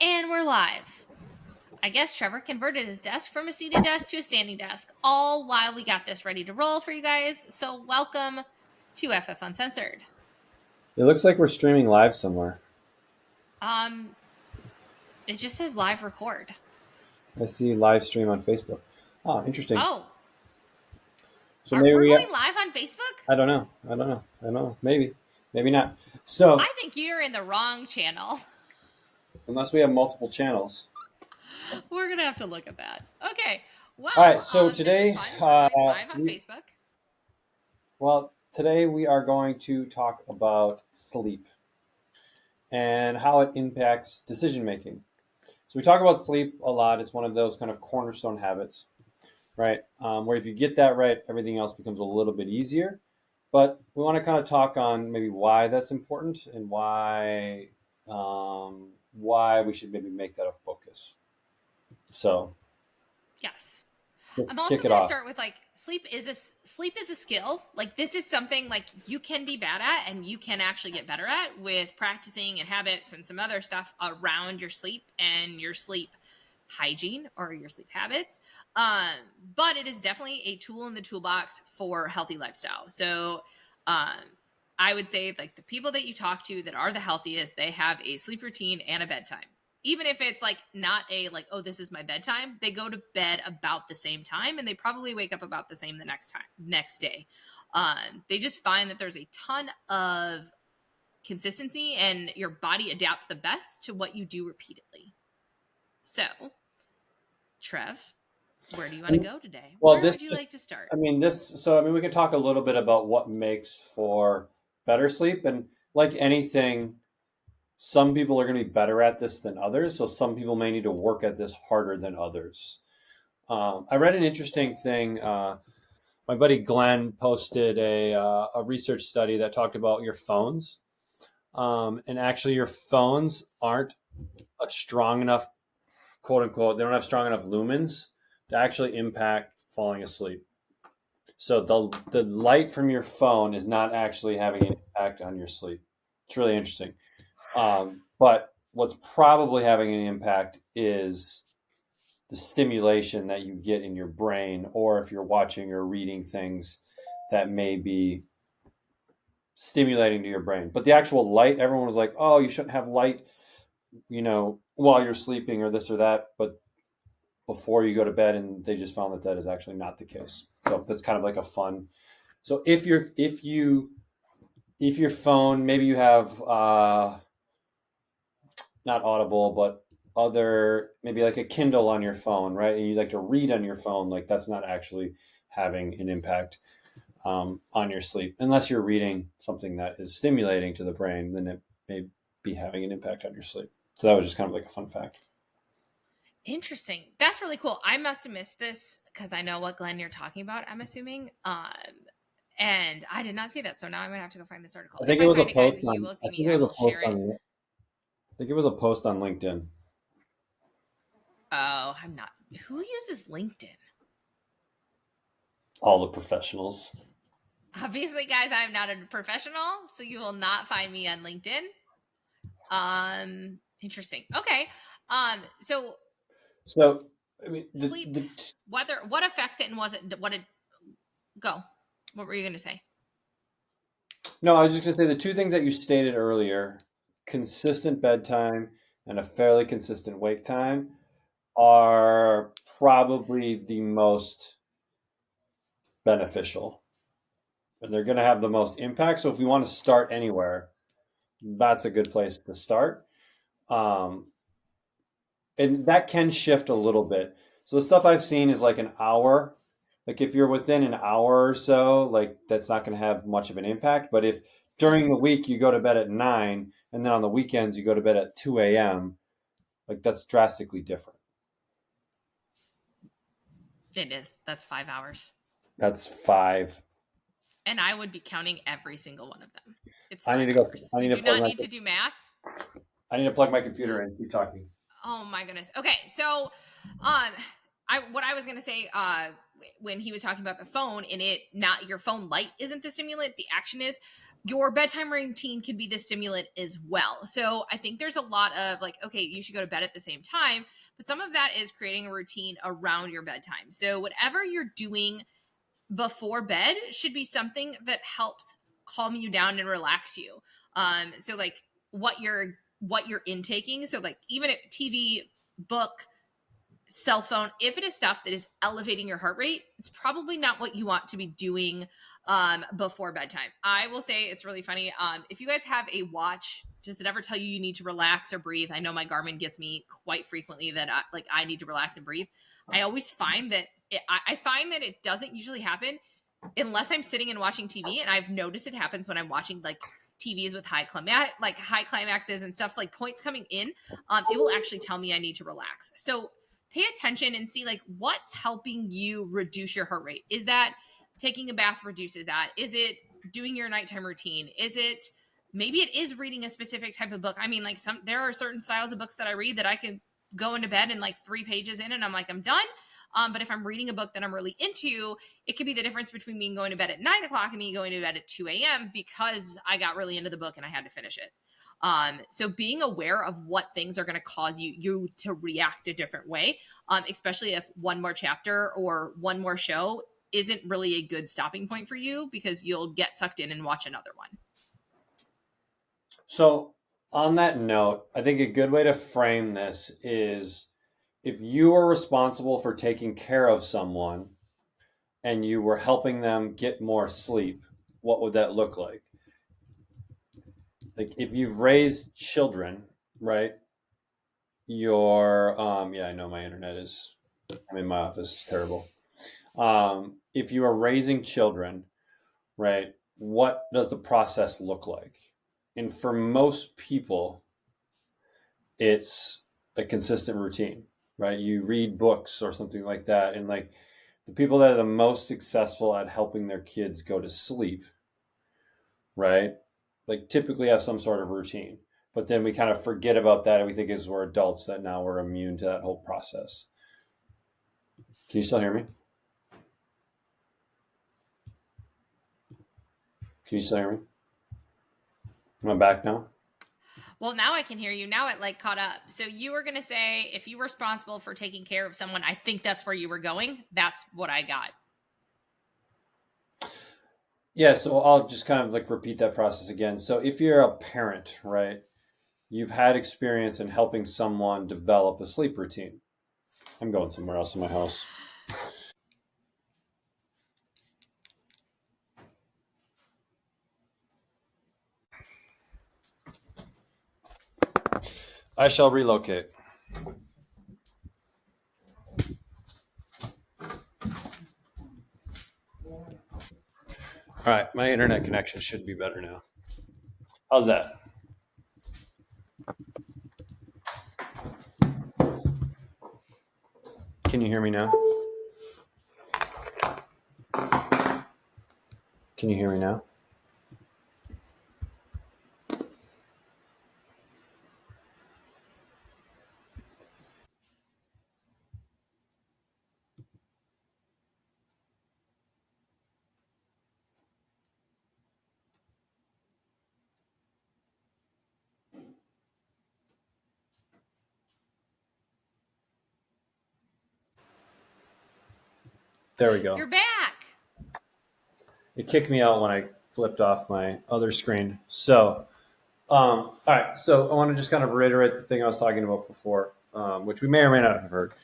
And we're live. I guess Trevor converted his desk from a seated desk to a standing desk, all while we got this ready to roll for you guys. So, welcome to FF Uncensored. It looks like we're streaming live somewhere. Um, it just says live record. I see live stream on Facebook. Oh, interesting. Oh, So maybe we're we. going live on Facebook? I don't know. I don't know. I don't know. Maybe not. So I think you're in the wrong channel. unless we have multiple channels. We're gonna have to look at that. Okay. All right. Well, So this is today, fun. We're going live on Facebook. today we are going to talk about sleep and how it impacts decision making. So we talk about sleep a lot. It's one of those kind of cornerstone habits, right? Where if you get that right, everything else becomes a little bit easier. But we want to kind of talk on maybe why that's important and why we should maybe make that a focus. So Yes. let's I'm also kick it going to off. start with like sleep is a skill. Like this is something like you can be bad at and you can actually get better at with practicing and habits and some other stuff around your sleep and your sleep hygiene or your sleep habits. But it is definitely a tool in the toolbox for healthy lifestyle. So I would say like the people that you talk to that are the healthiest, they have a sleep routine and a bedtime. Even if it's like not a like, oh, this is my bedtime, they go to bed about the same time and they probably wake up about the same the next day. They just find that there's a ton of consistency and your body adapts the best to what you do repeatedly. So, Trev, where do you want to go today? Well, Where would this you just, like to start? I mean, we can talk a little bit about what makes for better sleep. And like anything, some people are going to be better at this than others. So some people may need to work at this harder than others. I read an interesting thing. My buddy Glenn posted a research study that talked about your phones. And actually, your phones aren't a strong enough, quote unquote, they don't have strong enough lumens to actually impact falling asleep. So the light from your phone is not actually having an impact on your sleep. It's really interesting. But what's probably having an impact is the stimulation that you get in your brain, or if you're watching or reading things that may be stimulating to your brain. But the actual light, everyone was like, "Oh, you shouldn't have light, while you're sleeping, or this or that." But before you go to bed, and they just found that that is actually not the case. So that's kind of like a fun. So if your phone, maybe you have not Audible, but other, maybe like a Kindle on your phone, right? And you like to read on your phone, like that's not actually having an impact on your sleep, unless you're reading something that is stimulating to the brain. Then it may be having an impact on your sleep. So that was just kind of like a fun fact. Interesting. That's really cool. I must have missed this because I know what Glenn you're talking about, I'm assuming. And I did not see that. So now I'm going to have to go find this article. I If think it I was a find it, guys, post you on. will I see me. think it I was a will share post it. on. I think it was a post on LinkedIn. Oh, I'm not. Who uses LinkedIn? All the professionals. Obviously, guys, I'm not a professional, so you will not find me on LinkedIn. Interesting. Okay. So So I mean, sleep, what affects it, and was it what it go? What were you going to say? no, I was just gonna say the two things that you stated earlier: consistent bedtime and a fairly consistent wake time are probably the most beneficial, and they're going to have the most impact. So if we want to start anywhere, that's a good place to start. Um, and that can shift a little bit. So the stuff I've seen is like an hour. Like if you're within an hour or so, like that's not going to have much of an impact. But if during the week you go to bed at 9 and then on the weekends you go to bed at 2 a.m., like that's drastically different. It is. That's 5 hours. That's five. And I would be counting every single one of them. It's I need five to go. hours. I You need to do plug not my. need to do math. I need to plug my computer in. Keep talking. Oh my goodness. Okay, so what I was gonna say when he was talking about the phone and it not your phone light isn't the stimulant, the action is. your bedtime routine could be the stimulant as well. So I think there's a lot of like, okay, you should go to bed at the same time, but some of that is creating a routine around your bedtime. So whatever you're doing before bed should be something that helps calm you down and relax you. So like what you're intaking. So like even at TV, book, cell phone, if it is stuff that is elevating your heart rate, it's probably not what you want to be doing before bedtime. I will say it's really funny. If you guys have a watch, does it ever tell you need to relax or breathe? I know my Garmin gets me quite frequently that I need to relax and breathe. I always find that I find that it doesn't usually happen unless I'm sitting and watching TV, and I've noticed it happens when I'm watching like TVs with high climaxes and stuff like points coming in. It will actually tell me I need to relax. So pay attention and see like what's helping you reduce your heart rate. Is that taking a bath reduces that? Is it doing your nighttime routine? Is it maybe it is reading a specific type of book? I mean, like there are certain styles of books that I read that I can go into bed and like 3 pages in and I'm like, I'm done. But if I'm reading a book that I'm really into, it could be the difference between me going to bed at 9 o'clock and me going to bed at 2 a.m. because I got really into the book and I had to finish it. So being aware of what things are going to cause you to react a different way, especially if one more chapter or one more show isn't really a good stopping point for you because you'll get sucked in and watch another one. So on that note, I think a good way to frame this is if you are responsible for taking care of someone and you were helping them get more sleep, what would that look like? Like if you've raised children, right? I know my internet is, I'm in my office, it's terrible. If you are raising children, right, what does the process look like? And for most people, it's a consistent routine, right? You read books or something like that. And like the people that are the most successful at helping their kids go to sleep, right? Like typically have some sort of routine. But then we kind of forget about that and we think as we're adults that now we're immune to that whole process. Can you still hear me? Can you still hear me? Am I back now? Well, now I can hear you. Now it like caught up. So you were going to say if you were responsible for taking care of someone, I think that's where you were going. That's what I got. Yeah, so I'll just kind of like repeat that process again. So if you're a parent, right, you've had experience in helping someone develop a sleep routine. I'm going somewhere else in my house. I shall relocate. All right, my internet connection should be better now. How's that? Can you hear me now? Can you hear me now? There we go. You're back. It kicked me out when I flipped off my other screen. So, all right. So I want to just kind of reiterate the thing I was talking about before, which we may or may not have heard.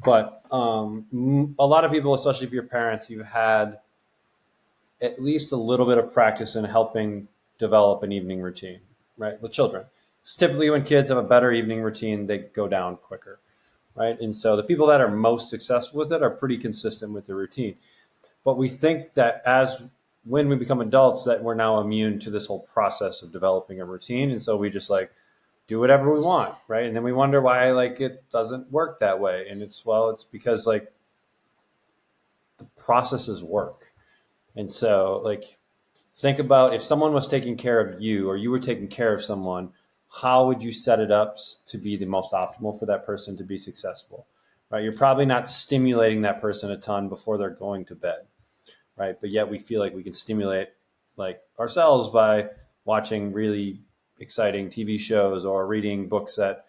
But a lot of people, especially if you're parents, you've had at least a little bit of practice in helping develop an evening routine, right, with children. Because typically when kids have a better evening routine, they go down quicker, right? And so the people that are most successful with it are pretty consistent with the routine. But we think that when we become adults, that we're now immune to this whole process of developing a routine. And so we just like do whatever we want, right? And then we wonder why like it doesn't work that way. And it's because like the processes work. And so like think about if someone was taking care of you or you were taking care of someone, how would you set it up to be the most optimal for that person to be successful, right? You're probably not stimulating that person a ton before they're going to bed, right? But yet we feel like we can stimulate like ourselves by watching really exciting TV shows or reading books that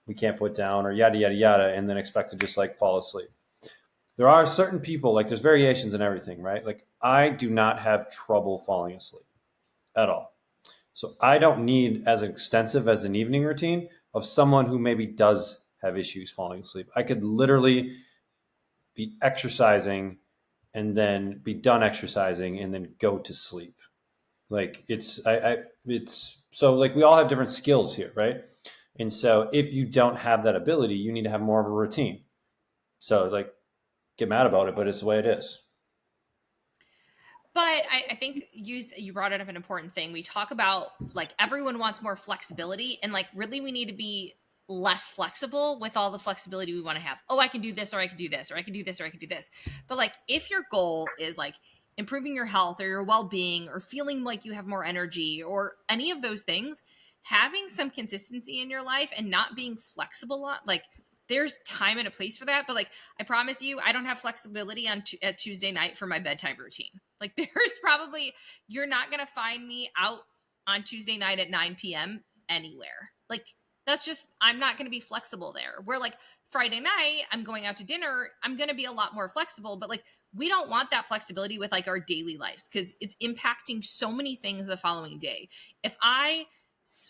we can't put down or yada, yada, yada, and then expect to just like fall asleep. There are certain people, like there's variations in everything, right? Like I do not have trouble falling asleep at all. So I don't need as extensive as an evening routine of someone who maybe does have issues falling asleep. I could literally be exercising and then be done exercising and then go to sleep. Like it's so like we all have different skills here, right? And so if you don't have that ability, you need to have more of a routine. So like get mad about it, but it's the way it is. But I think you brought up an important thing. We talk about like everyone wants more flexibility, and like really we need to be less flexible with all the flexibility we want to have. Oh, I can do this, or I can do this, or I can do this, or I can do this. But like if your goal is like improving your health or your well-being or feeling like you have more energy or any of those things, having some consistency in your life and not being flexible on like there's time and a place for that. But like I promise you, I don't have flexibility on at Tuesday night for my bedtime routine. Like there's probably you're not gonna find me out on Tuesday night at 9 p.m. anywhere. Like that's just I'm not gonna be flexible there. Where like Friday night, I'm going out to dinner, I'm gonna be a lot more flexible, but like we don't want that flexibility with like our daily lives because it's impacting so many things the following day. If I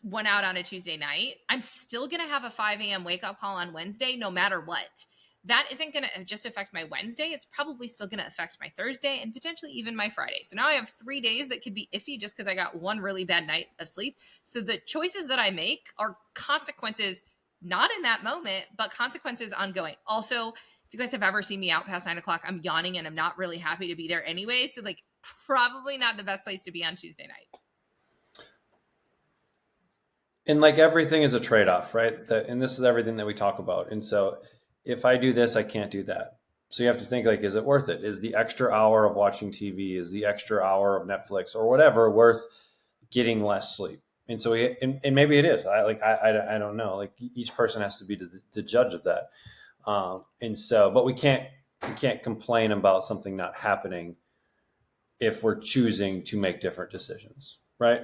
went out on a Tuesday night, I'm still going to have a 5 a.m. wake up call on Wednesday, no matter what. That isn't going to just affect my Wednesday. It's probably still going to affect my Thursday and potentially even my Friday. So now I have 3 days that could be iffy just because I got one really bad night of sleep. So the choices that I make are consequences, not in that moment, but consequences ongoing. Also, if you guys have ever seen me out past 9 o'clock, I'm yawning and I'm not really happy to be there anyway. So like probably not the best place to be on Tuesday night. And like everything is a trade-off, right? And this is everything that we talk about. And so if I do this, I can't do that. So you have to think like, is it worth it? Is the extra hour of watching TV, is the extra hour of Netflix or whatever worth getting less sleep? And so, and maybe it is. I don't know. Like each person has to be the judge of that. And so, but we can't complain about something not happening if we're choosing to make different decisions, right?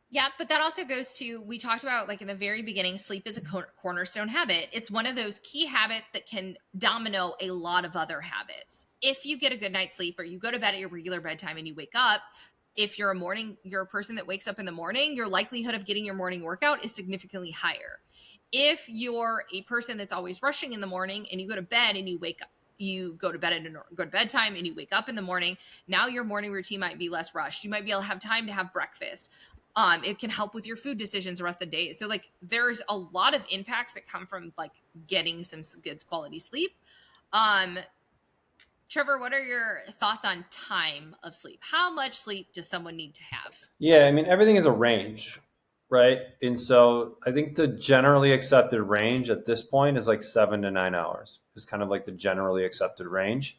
Yeah, but that also goes to we talked about like in the very beginning, sleep is a cornerstone habit. It's one of those key habits that can domino a lot of other habits. If you get a good night's sleep or you go to bed at your regular bedtime and you wake up, if you're a person that wakes up in the morning, your likelihood of getting your morning workout is significantly higher. If you're a person that's always rushing in the morning and you go to bed and you wake up, you go to bed at a good bedtime and you wake up in the morning, now your morning routine might be less rushed. You might be able to have time to have breakfast. It can help with your food decisions the rest of the day. So like there's a lot of impacts that come from like getting some good quality sleep. Trevor, what are your thoughts on time of sleep? How much sleep does someone need to have? Yeah, I mean, everything is a range, right? And so I think the generally accepted range at this point is like 7 to 9 hours, is kind of like the generally accepted range.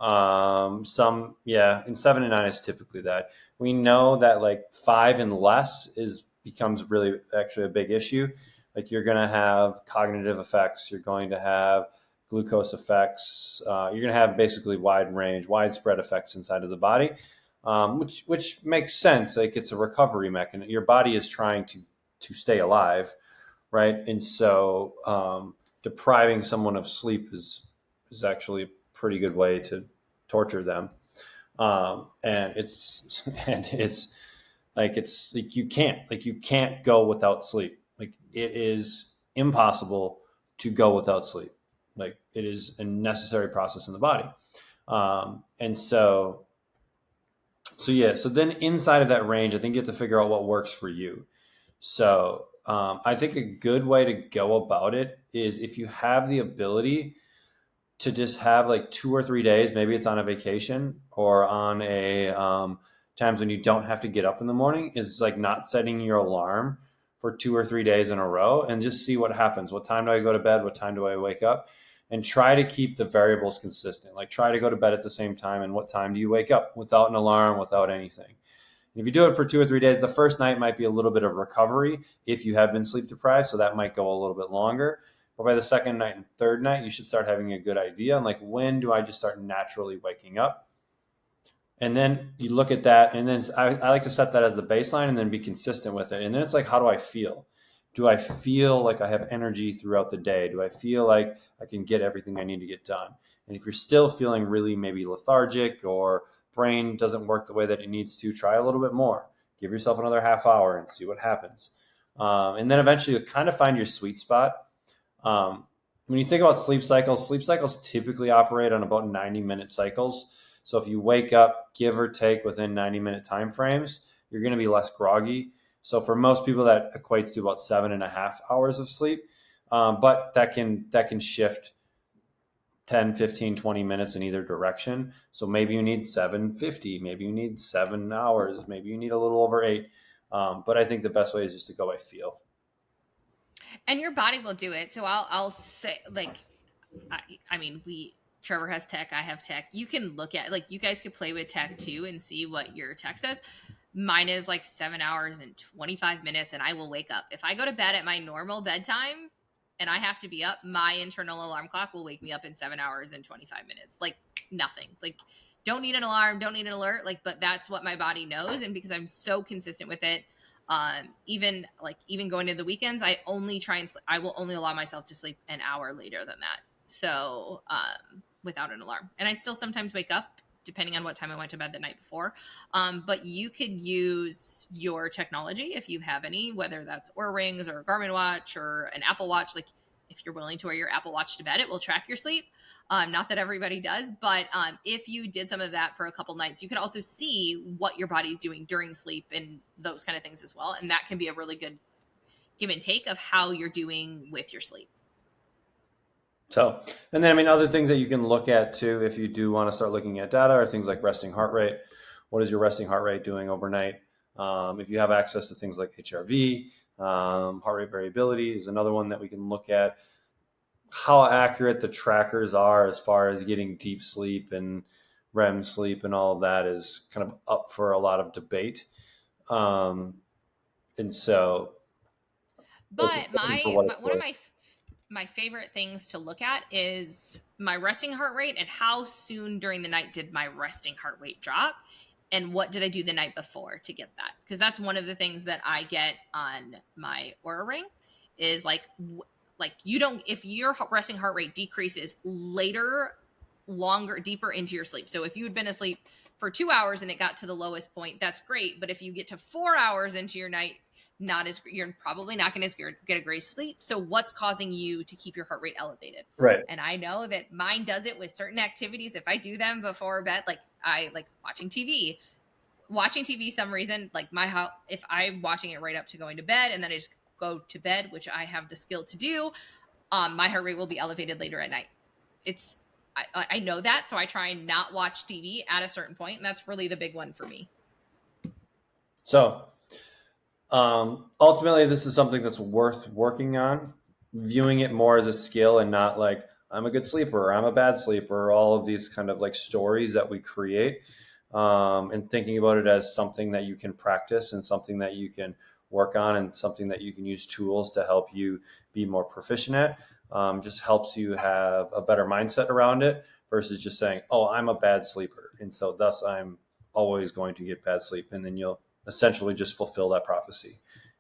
Yeah, and 7 to 9 is typically that. We know that like 5 and less becomes really actually a big issue. Like you're going to have cognitive effects, you're going to have glucose effects, you're going to have basically widespread effects inside of the body, which makes sense. Like it's a recovery mechanism. Your body is trying to stay alive, right? And so depriving someone of sleep is actually a pretty good way to torture them. And it's like you can't go without sleep. Like it is impossible to go without sleep. Like it is a necessary process in the body. And so yeah. So then inside of that range, I think you have to figure out what works for you. So I think a good way to go about it is if you have the ability to just have like 2 or 3 days, maybe it's on a vacation or on a times when you don't have to get up in the morning, is like not setting your alarm for 2 or 3 days in a row and just see what happens. What time do I go to bed? What time do I wake up? And try to keep the variables consistent. Like try to go to bed at the same time. And what time do you wake up without an alarm, without anything? If you do it for 2 or 3 days, the first night might be a little bit of recovery if you have been sleep deprived. So that might go a little bit longer. But by the second night and third night, you should start having a good idea on like, when do I just start naturally waking up? And then you look at that, and then I like to set that as the baseline and then be consistent with it. And then it's like, how do I feel? Do I feel like I have energy throughout the day? Do I feel like I can get everything I need to get done? And if you're still feeling really maybe lethargic or brain doesn't work the way that it needs to, try a little bit more. Give yourself another half hour and see what happens. And then eventually you'll kind of find your sweet spot. When you think about sleep cycles typically operate on about 90-minute cycles. So if you wake up, give or take within 90-minute time frames, you're going to be less groggy. So for most people, that equates to about 7.5 hours of sleep. But that can shift 10, 15, 20 minutes in either direction. So maybe you need 750, maybe you need 7 hours, maybe you need a little over 8. But I think the best way is just to go by feel. And your body will do it. So I'll say, like, I mean, Trevor has tech, I have tech. You can look at, like, you guys could play with tech too and see what your tech says. Mine is like 7 hours and 25 minutes, and I will wake up. If I go to bed at my normal bedtime and I have to be up, my internal alarm clock will wake me up in 7 hours and 25 minutes. Like, nothing. Like, don't need an alarm, don't need an alert. Like, but that's what my body knows. And because I'm so consistent with it, even going to the weekends, I only try and I will only allow myself to sleep an hour later than that. So, without an alarm. And I still sometimes wake up depending on what time I went to bed the night before. But you could use your technology if you have any, whether that's Oura Rings or a Garmin watch or an Apple Watch. Like, if you're willing to wear your Apple Watch to bed, it will track your sleep. Not that everybody does, but if you did some of that for a couple nights, you could also see what your body's doing during sleep and those kind of things as well. And that can be a really good give and take of how you're doing with your sleep. So, and then, I mean, other things that you can look at too, if you do want to start looking at data, are things like resting heart rate. What is your resting heart rate doing overnight? If you have access to things like HRV, heart rate variability is another one that we can look at. How accurate the trackers are as far as getting deep sleep and REM sleep and all of that is kind of up for a lot of debate. And so, but one of worth. my favorite things to look at is my resting heart rate and how soon during the night did my resting heart rate drop and what did I do the night before to get that, because that's one of the things that I get on my Oura Ring is like you don't, if your resting heart rate decreases later, longer, deeper into your sleep. So if you had been asleep for 2 hours and it got to the lowest point, that's great. But if you get to 4 hours into your night, you're probably not going to get a great sleep. So what's causing you to keep your heart rate elevated? Right. And I know that mine does it with certain activities. If I do them before bed, like I like watching TV, some reason, like if I'm watching it right up to going to bed and then I just go to bed, which I have the skill to do, my heart rate will be elevated later at night. I know that, so I try and not watch TV at a certain point, and that's really the big one for me. So, ultimately, this is something that's worth working on, viewing it more as a skill and not like I'm a good sleeper or I'm a bad sleeper, or all of these kind of like stories that we create, and thinking about it as something that you can practice and something that you can work on and something that you can use tools to help you be more proficient at. Just helps you have a better mindset around it versus just saying, oh, I'm a bad sleeper, and so thus I'm always going to get bad sleep. And then you'll essentially just fulfill that prophecy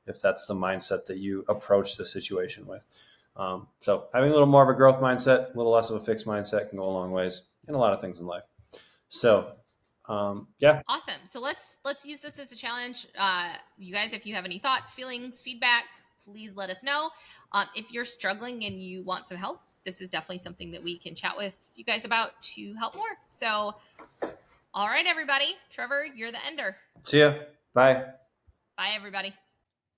if that's the mindset that you approach the situation with. So having a little more of a growth mindset, a little less of a fixed mindset can go a long ways in a lot of things in life. So yeah. Awesome. So let's use this as a challenge. You guys, if you have any thoughts, feelings, feedback, please let us know. If you're struggling and you want some help, this is definitely something that we can chat with you guys about to help more. So, all right, everybody. Trevor, you're the ender. See ya. Bye. Bye, everybody.